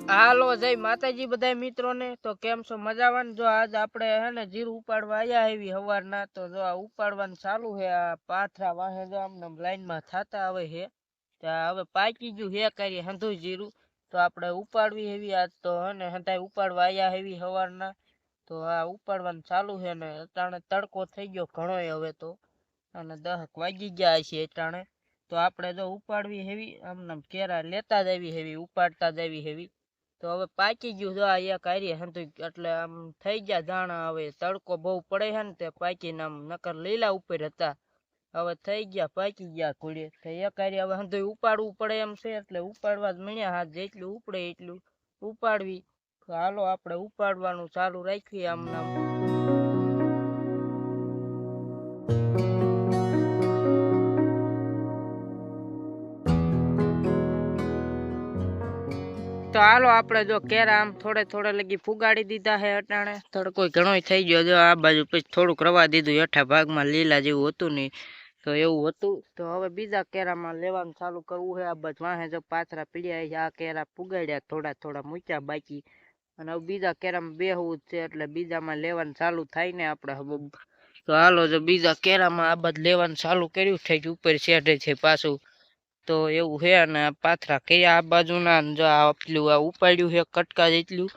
હાલો જય માતાજી બધા મિત્રોને। તો કેમ છો મજામાં? જો આજ આપણે હે ને જીરું ઉપાડવા આયા હેવી હવારના। તો જો આ ઉપાડવાનું ચાલુ હે। આ પાથરા વાહે જો આમને લાઈનમાં થાતા આવે હે। ત્યાં હવે પાકી ગયું હે કરી હંધુય જીરું। તો આપણે ઉપાડવી હેવી આજ તો હે ને હંધાય ઉપાડવા આયા હેવી હવારના। તો આ ઉપાડવાનું ચાલુ હે ને અટાણે તડકો થઈ ગયો ઘણોય હવે તો, અને 10 વાગી ગયા છે અટાણે। તો આપણે જો ઉપાડવી હેવી આમને કેરા લેતા જ આવી હેવી, ઉપાડતા જ આવી હેવી। તો હવે પાકી ગયું જો આ એક હારી હંધુય, એટલે આમ થઈ ગયા દાણા। હવે તડકો બહુ પડે છે ને તે પાકીને આમ નકર લીલા ઉપર હતા, હવે થઈ ગયા પાકી ગયા ઘોડે। તો એક હારી હવે હંધુય ઉપાડવું પડે એમ છે, એટલે ઉપાડવા જ મળ્યા હાથ, જેટલું ઉપડે એટલું ઉપાડવી। તો હાલો આપણે ઉપાડવાનું ચાલુ રાખીએ આમનામ। તો હાલો આપણે જો કેરા આમ થોડે થોડે લગી ફુગાડી દીધા હે અટાણે। તડકો ઘણોય થઈ ગયો જો આ બાજુ, પછી થોડુંક રવા દીધું હેઠા ભાગમાં લીલા જેવું હતું નહીં, તો એવું હતું। તો હવે બીજા કેરામાં લેવાનું ચાલુ કરવું છે। આ બાજુ વાહે જો પાથરા પીડ્યા છે, આ કેરા ફુગાડ્યા થોડા થોડા મૂક્યા બાકી, અને હવે બીજા કેરામાં બેહવું જ છે, એટલે બીજામાં લેવાનું ચાલુ થાય ને આપણે હવે। તો હાલો જો બીજા કેરામાં આ બાજુ લેવાનું ચાલુ કર્યું થઈ ઉપર ચેઢે છે પાછું, તો એવું છે। અને પાથરા કર્યા આ બાજુના, જો આ પેલું આ ઉપાડ્યું છે કટકા જેટલું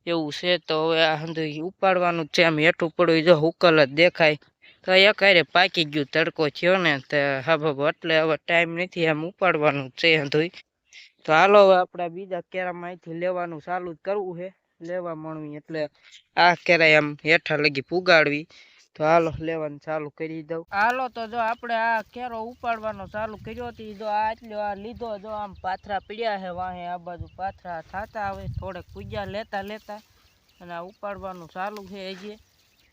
એવું છે। તો હવે આ હંધુય ઉપાડવાનું છે, આમ હેઠું પડ્યું જો હુકલ જ દેખાય। તો એક હારે પાકી ગયું તડકો થયો ને તો હા, એટલે હવે ટાઈમ નથી આમ ઉપાડવાનું છે હંધુય। તો હાલો હવે આપણે બીજા કેરામાં અહીંથી લેવાનું ચાલુ જ કરવું છે, લેવા મળવી એટલે આ કેરાય આમ હેઠા લગી પુગાડવી। તો હાલો લેવાનું ચાલુ કરી દઉં। હાલો તો જો આપણે આ કેરો ઉપાડવાનો ચાલુ કર્યો હતી, જો આટલો આ લીધો, જો આમ પાથરા પીડ્યા છે વાહે, આ બાજુ પાથરા થાતા આવે થોડેક પૂજા લેતા લેતા, અને આ ઉપાડવાનું ચાલુ છે હજી।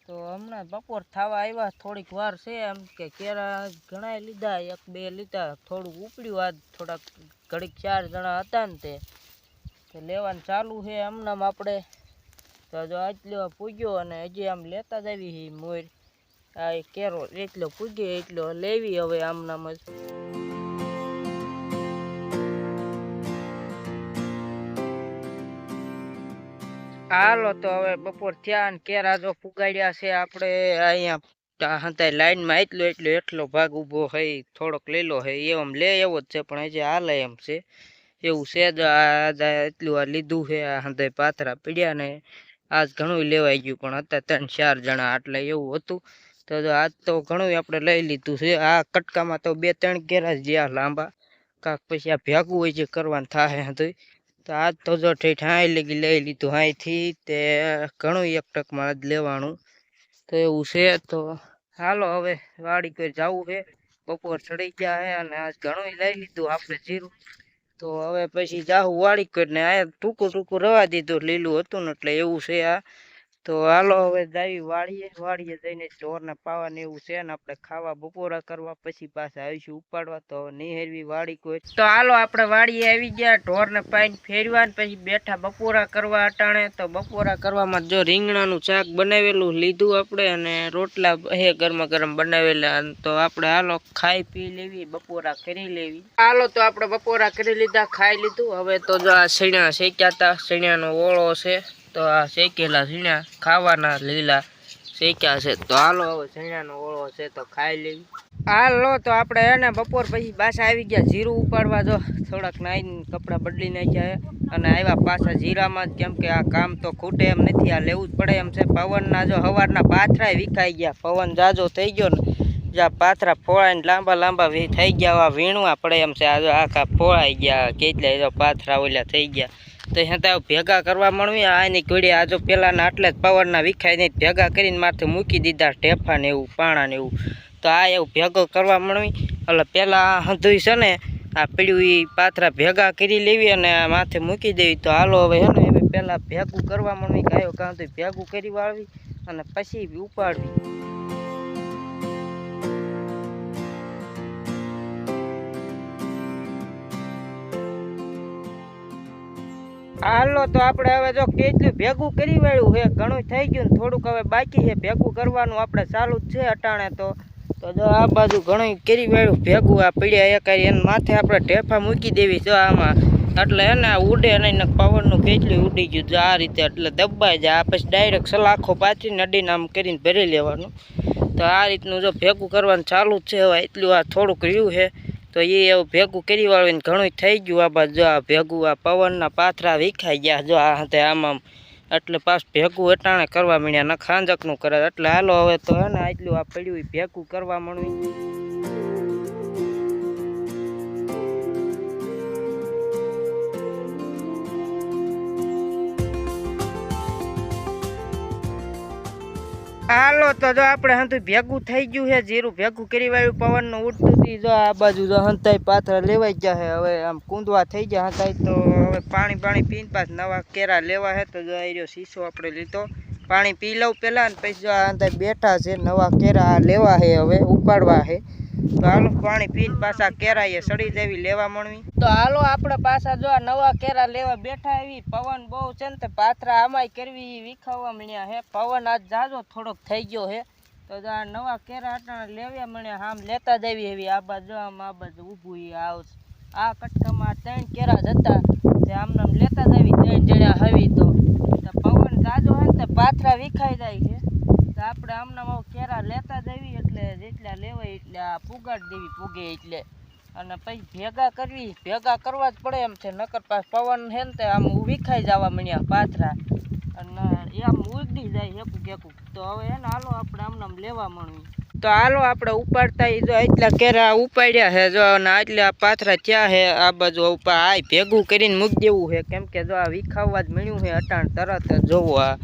તો હમણાં બપોર થવા આવ્યા, થોડીક વાર છે એમ કે કેરા ઘણા લીધા, એક બે લીધા, થોડુંક ઉપડ્યું આજ, થોડાક ઘડીક 4 જણા હતા ને તે લેવાનું ચાલુ છે આમનામ આપણે। તો જો આટલો પૂગ્યો અને હજી આમ લેતા જ આવી મોર, આ કેરો એટલો પૂગ્યો એટલો લેવી હવે આમનામ જ। હાલો તો હવે બપોર થયા ને કેરા જો પુગાડ્યા છે આપણે અહીંયા હંતાય લાઈનમાં એટલો ભાગ ઊભો હોય, થોડોક લીલો હોય એમ લે એવો જ છે, પણ હજી હાલે એમ છે એવું છે। જો એટલું આ લીધું છે, આ હંતાય પાથરા પીડ્યા ને આજ ઘણું લેવાઈ ગયું, પણ હતા 3-4 જણા એટલે એવું હતું। તો આજ તો ઘણું આપણે લઈ લીધું છે। આ કટકામાં તો 2-3 કેરા જ્યાં લાંબા કાંક પછી આ ભેગું હોય છે કરવાનું થાય હંધુય। તો આજ તો જો ઠેઠ હાઈ લગી લઈ લીધું હાઈથી, તે ઘણું એક ટકમાં જ લેવાનું, તો એવું છે। તો હાલો હવે વાડી પર જવું છે, બપોર ચડી ગયા છે અને આજ ઘણું લઈ લીધું આપણે જીરું। તો હવે પછી જાહું વાડી કરીને, આ ટૂંકું રવા દીધું લીલું હતું ને એટલે એવું છે આ। તો હાલો હવે જાવી વાડીએ જઈને ઢોરને પાવાને એવું છે ને આપણે ખાવા બપોરા કરવા, પછી પાછા આવીશું ઉપાડવા। તો નિહેરવી વાડી કોઈ। તો હાલો આપણે વાડીએ આવી ગયા, ઢોરને પાઈને ફેરવા ને પછી બેઠા બપોરા કરવા અટાણે। તો બપોરા કરવામાં જો રીંગણાનું શાક બનાવેલું લીધું આપણે, અને રોટલા હે ગરમા ગરમ બનાવેલા। તો આપણે હાલો ખાઈ પી લેવી, બપોરા કરી લેવી। હાલો તો આપણે બપોરા કરી લીધા, ખાઈ લીધું। હવે તો જો આ સૈણા શેક્યા હતા, સૈણાનો ઓળો છે, તો આ શેકેલા સૈણા ખાવાના લીલા શેક્યા છે। તો હાલો હવે સૈણાનો ઓળો છે તો ખાઈ લેવી। હાલો તો આપણે એને બપોર પછી પાછા આવી ગયા જીરું ઉપાડવા। જો થોડાક નાઈને કપડાં બદલી નાખ્યા અને આવ્યા પાછા જીરામાં જ, કેમ કે આ કામ તો ખૂટે એમ નથી, આ લેવું જ પડે એમ છે। પવનના જો સવારના પાથરાય વિખાઈ ગયા, પવન જાજો થઈ ગયો ને જ્યાં પાથરા ફોળાઈને લાંબા લાંબા થઈ ગયા, વીણવા પડે એમ છે। આ જો આખા ફોળાઈ ગયા, કેટલાય જો પાથરા ઓલા થઈ ગયા, તો ત્યાં ભેગા કરવા મળવી આની ઘોડી। આ જો પેલાના આટલે જ પવનના વિખાઈ નહીં, ભેગા કરીને માથે મૂકી દીધા ઢેફા ને એવું, પાણા ને એવું। તો આ એવું ભેગો કરવા મળવી, એટલે પેલા હંધુય છે ને આ પીડ્યું એ પાથરા ભેગા કરી લેવી અને આ માથે મૂકી દેવી। તો હાલો હવે હે ને એમ પેલા ભેગું કરવા મળવી, ગાયો કાંતો ભેગું કરી વાળવી અને પછી ઉપાડવી। હાલો તો આપણે હવે જો કેટલું ભેગું કરી વાળ્યું છે, ઘણું થઈ ગયું ને થોડુંક હવે બાકી છે ભેગું કરવાનું, આપણે ચાલુ જ છે અટાણે। તો જો આ બાજુ ઘણું કરી વાળ્યું ભેગું, આ પીડ્યા એકારી એને માથે આપણે ઢેફા મૂકી દેવી। જો આમાં એટલે હે ને આ ઉડે નહીં, પવનનું કેટલું ઉડી ગયું જો આ રીતે, એટલે દબાઈ જાય. આ પછી ડાયરેક્ટ સલાખો પાથરીને અડીને આમ કરીને ભરી લેવાનું. તો આ રીતનું જો ભેગું કરવાનું ચાલુ જ છે. હવે એટલું આ થોડુંક રહ્યું છે તો એ એવું ભેગું કરી વાળીને ઘણું થઈ ગયું. આ બાજુ જો આ ભેગું આ પવનના પાથરા વિખાઈ ગયા જો આ હાથે આમ એટલે પાછું ભેગું એટાણે કરવા માંડ્યા, ન ખાંજકનું કરે. એટલે હાલો હવે તો હે ને આટલું આ પડ્યું ભેગું કરવા માંડ્યું. હાલો તો જો આપણે હંતું ભેગું થઈ ગયું છે, જીરું ભેગું કરી વાળ્યું પવનનું ઉડતું હતી. જો આ બાજુ જો હંતાઈ પાથરા લેવાઈ ગયા છે. હવે આમ કૂંદવા થઈ ગયા હંતાઈ, તો હવે પાણી પીને પાછ નવા કેરા લેવા છે. તો જો આ રહ્યો શીશો આપણે લીધો, પાણી પી લઉં પહેલાં ને પછી જો આ હંતાઈ બેઠા છે નવા કેરા લેવા છે, હવે ઉપાડવા છે. તો હાલો પાણી પીને પાછા કેરા એ સડી જેવી લેવા મળવી. તો હાલો આપણે પાછા જો આ નવા કેરા લેવા બેઠા. એવી પવન બહુ છે ને તે પાથરા આમાંય કરવી વિખાવા મળ્યા હે. પવન આજ જાજો થોડોક થઈ ગયો છે. તો જો આ નવા કેરા અટાણા લેવા મળ્યા, આમ લેતા જ આવી એવી. આ બાજુ આમ આ બાજુ ઊભું આવ આ કટકામાં 3 કેરા જ હતા, તે આમને લેતા જ આવી 3 જણા હવી. તો પવન જાજો હે ને તે પાથરા વિખાઈ જાય છે. તો આપણે આમના કેરા લેતા જ આવી, એટલે જેટલા લેવાય એટલે આ પુગાડ દેવી પૂગે એટલે. અને પછી ભેગા કરવા જ પડે એમ છે, નકર પાછ પવન છે ને તે આમ વિખાઈ જવા મળ્યા પાથરા, અને આમ ઉડી જાય હેકું કેકું. તો હવે હે ને હાલો આપણે આમ લેવા મળવી. તો હાલો આપણે ઉપાડતા જો એટલા કેરા ઉપાડ્યા છે જો, અને આટલા પાથરા ક્યાં છે આ બાજુ આ ભેગું કરીને મૂકી દેવું છે, કેમ કે જો આ વિખાવવા જ મળ્યું છે અટાણ તરત જ જોવો આ.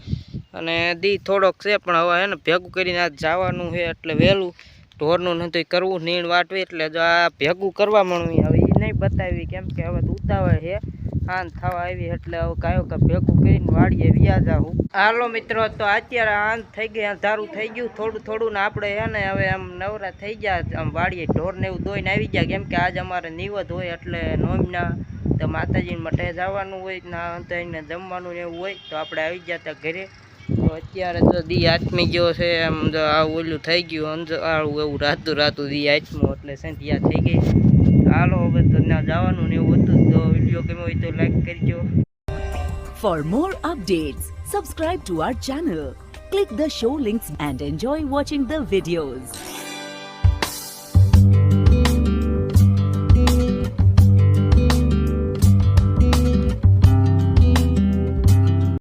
અને દી થોડોક છે પણ હવે હે ને ભેગું કરીને આજ જવાનું છે, એટલે વહેલું ઢોરનું નથી કરવું નીણ વાટવી. એટલે જો આ ભેગું કરવા મળવી. હવે એ નહીં બતાવી કેમ કે હવે ઉતાવળ છે, આન થવા આવી. એટલે હવે કાયો કે ભેગું કરીને વાળીએ વ્યા જાઉં. હાલો મિત્રો, તો અત્યારે આન થઈ ગઈ, અંધારું થઈ ગયું થોડું ને આપણે હે ને હવે આમ નવરા થઈ ગયા, આમ વાળીએ ઢોરને એવું દોઈને આવી ગયા. કેમ કે આજ અમારે નિવત હોય, એટલે નોમના તો માતાજીને મઠે જવાનું હોય ને એને જમવાનું ને એવું હોય. તો આપણે આવી ગયા હતા ઘરે. તો અત્યારે તો દી આથમી ગયો છે, એમ જો આ ઓલું થઈ ગયું અંધારું એવું રાતું દી આથમું, એટલે સંધ્યા થઈ ગઈ. હાલો હવે તો ના જવાનું ને એવું હતું. તો વિડીયો ગમ્યો હોય તો લાઈક કરજો. For more updates, subscribe to our channel, click the show links and enjoy watching the videos.